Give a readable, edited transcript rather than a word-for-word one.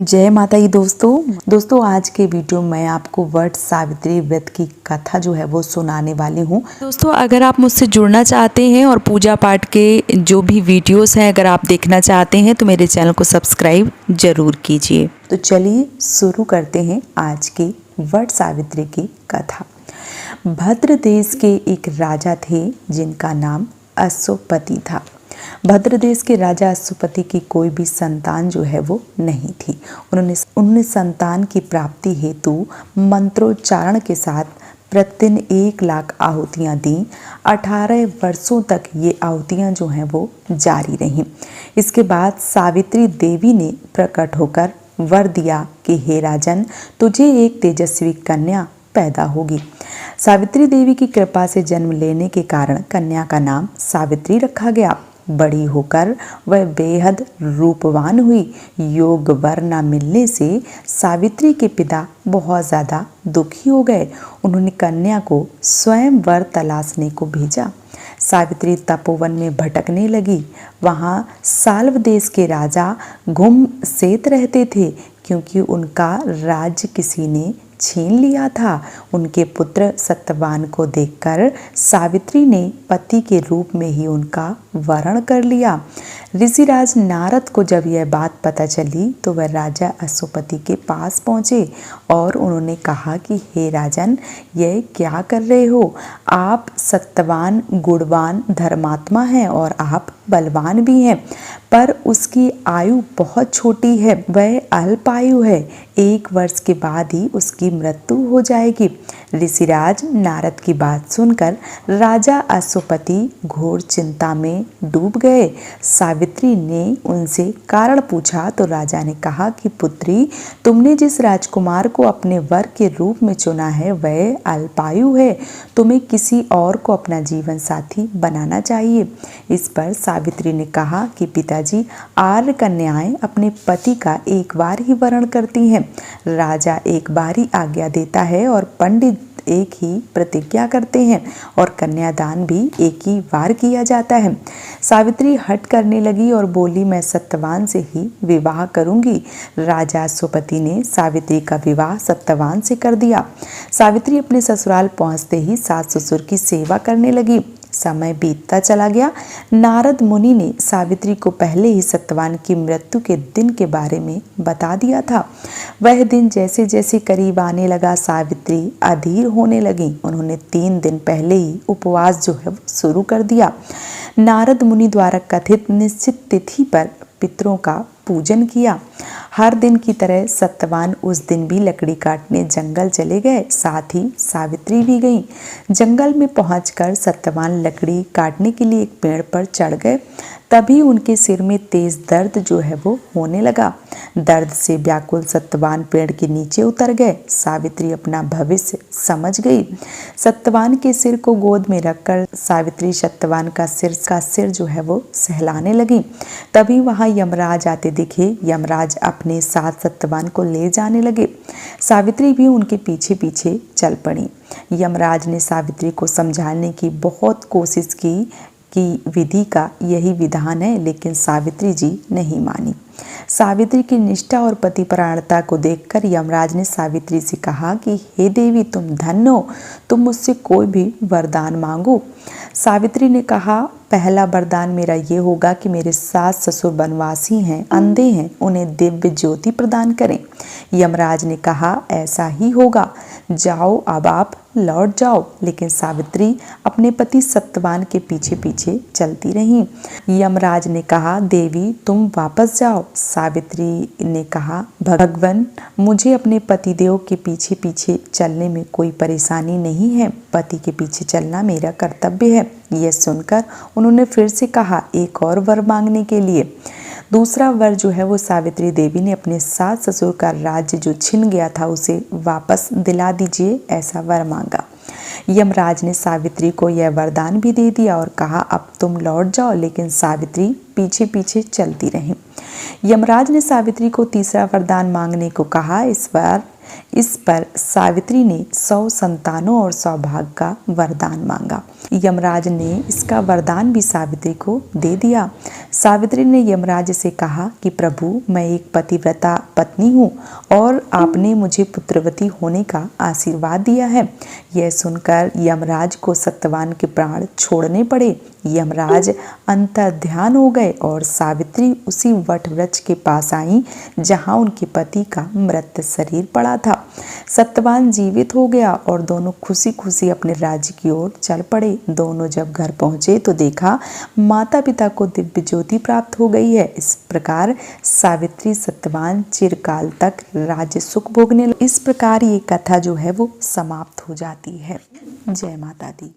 जय माता दी दोस्तों आज के वीडियो में आपको वट सावित्री व्रत की कथा जो है वो सुनाने वाली हूँ। दोस्तों अगर आप मुझसे जुड़ना चाहते हैं और पूजा पाठ के जो भी वीडियोस हैं अगर आप देखना चाहते हैं तो मेरे चैनल को सब्सक्राइब जरूर कीजिए। तो चलिए शुरू करते हैं आज की वट सावित्री की कथा। भद्र देश के एक राजा थे जिनका नाम अश्वपति था। भद्र देश के राजा अश्वपति की कोई भी संतान जो है वो नहीं थी। उन्होंने संतान की प्राप्ति हेतु मंत्रोच्चारण के साथ प्रतिदिन 1,00,000 आहुतियाँ दी। 18 वर्षों तक ये आहुतियाँ जो हैं वो जारी रहीं। इसके बाद सावित्री देवी ने प्रकट होकर वर दिया कि हे राजन, तुझे एक तेजस्वी कन्या पैदा होगी। सावित्री देवी की कृपा से जन्म लेने के कारण कन्या का नाम सावित्री रखा गया। बड़ी होकर वह बेहद रूपवान हुई। योग वर न मिलने से सावित्री के पिता बहुत ज़्यादा दुखी हो गए। उन्होंने कन्या को स्वयं वर तलाशने को भेजा। सावित्री तपोवन में भटकने लगी। वहाँ साल्व देश के राजा घुमसेत रहते थे क्योंकि उनका राज्य किसी ने छीन लिया था। उनके पुत्र सत्यवान को देखकर सावित्री ने पति के रूप में ही उनका वरण कर लिया। ऋषिराज नारद को जब यह बात पता चली तो वह राजा अश्वपति के पास पहुँचे और उन्होंने कहा कि हे राजन, यह क्या कर रहे हो? आप सत्यवान गुणवान धर्मात्मा हैं और आप बलवान भी हैं, पर उसकी आयु बहुत छोटी है। वह अल्पायु है। 1 वर्ष के बाद ही उसकी मृत्यु हो जाएगी। ऋषिराज नारद की बात सुनकर राजा अश्वपति घोर चिंता में डूब गए। सावित्री ने उनसे कारण पूछा तो राजा ने कहा कि पुत्री, तुमने जिस राजकुमार को अपने वर के रूप में चुना है वह अल्पायु है। तुम्हें किसी और को अपना जीवन साथी बनाना चाहिए। इस पर सावित्री ने कहा कि पिताजी, आर्य कन्याएं अपने पति का एक बार ही वरण करती हैं। राजा एक बार ही आज्ञा देता है और पंडित एक ही प्रतिज्ञा करते हैं और कन्यादान भी एक ही बार किया जाता है। सावित्री हट करने लगी और बोली, मैं सत्यवान से ही विवाह करूंगी। राजा अश्वपति ने सावित्री का विवाह सत्यवान से कर दिया। सावित्री अपने ससुराल पहुंचते ही सास ससुर की सेवा करने लगी। समय बीतता चला गया। नारद मुनि ने सावित्री को पहले ही सत्यवान की मृत्यु के दिन के बारे में बता दिया था। वह दिन जैसे जैसे करीब आने लगा सावित्री अधीर होने लगी। उन्होंने 3 दिन पहले ही उपवास जो है शुरू कर दिया। नारद मुनि द्वारा कथित निश्चित तिथि पर पितरों का पूजन किया। हर दिन की तरह सत्यवान उस दिन भी लकड़ी काटने जंगल चले गए। साथ ही सावित्री भी गई। जंगल में पहुंचकर सत्यवान लकड़ी काटने के लिए एक पेड़ पर चढ़ गए। तभी उनके सिर में तेज दर्द जो है वो होने लगा। दर्द से व्याकुल सत्यवान पेड़ के नीचे उतर गए। सावित्री अपना भविष्य समझ गई। सत्यवान के सिर को गोद में रखकर सावित्री सत्यवान का सिर जो है वो सहलाने लगी। तभी वहां यमराज आते दिखे। यमराज अपने साथ सत्यवान को ले जाने लगे। सावित्री भी उनके पीछे पीछे चल पड़ी। यमराज ने सावित्री को समझाने की बहुत कोशिश की कि विधि का यही विधान है, लेकिन सावित्री जी नहीं मानी। सावित्री की निष्ठा और पतिपरायणता को देखकर यमराज ने सावित्री से कहा कि हे देवी, तुम धन्य हो, तुम मुझसे कोई भी वरदान मांगो। सावित्री ने कहा, पहला वरदान मेरा ये होगा कि मेरे सास ससुर वनवासी हैं, अंधे हैं, उन्हें दिव्य ज्योति प्रदान करें। यमराज ने कहा, ऐसा ही होगा, जाओ अब आप लौट जाओ। लेकिन सावित्री अपने पति सत्यवान के पीछे पीछे चलती रही। यमराज ने कहा, देवी तुम वापस जाओ। सावित्री ने कहा, भगवान, मुझे अपने पतिदेव के पीछे पीछे चलने में कोई परेशानी नहीं है। पति के पीछे चलना मेरा कर्तव्य है। यह सुनकर उन्होंने फिर से कहा, एक और वर मांगने के लिए। दूसरा वर जो है वो सावित्री देवी ने अपने सास ससुर का राज्य जो छिन गया था उसे वापस दिला दीजिए, ऐसा वर मांगा। यमराज ने सावित्री को यह वरदान भी दे दिया और कहा, अब तुम लौट जाओ। लेकिन सावित्री पीछे पीछे चलती रही। यमराज ने सावित्री को तीसरा वरदान मांगने को कहा। इस बार इस पर सावित्री ने 100 संतानों और सौभाग्य का वरदान मांगा। यमराज ने इसका वरदान भी सावित्री को दे दिया। सावित्री ने यमराज से कहा कि प्रभु, मैं एक पतिव्रता पत्नी हूँ और आपने मुझे पुत्रवती होने का आशीर्वाद दिया है। यह सुनकर यमराज को सत्यवान के प्राण छोड़ने पड़े। यमराज अंतर्ध्यान हो गए और सावित्री उसी वट वृक्ष के पास आई जहां उनके पति का मृत शरीर पड़ा था। सत्यवान जीवित हो गया और दोनों खुशी खुशी अपने राज्य की ओर चल पड़े। दोनों जब घर पहुंचे तो देखा माता पिता को दिव्य ज्योति प्राप्त हो गई है। इस प्रकार सावित्री सत्यवान चिरकाल तक राज्य सुख भोगने लगे। इस प्रकार ये कथा जो है वो समाप्त हो जाती है। जय माता दी।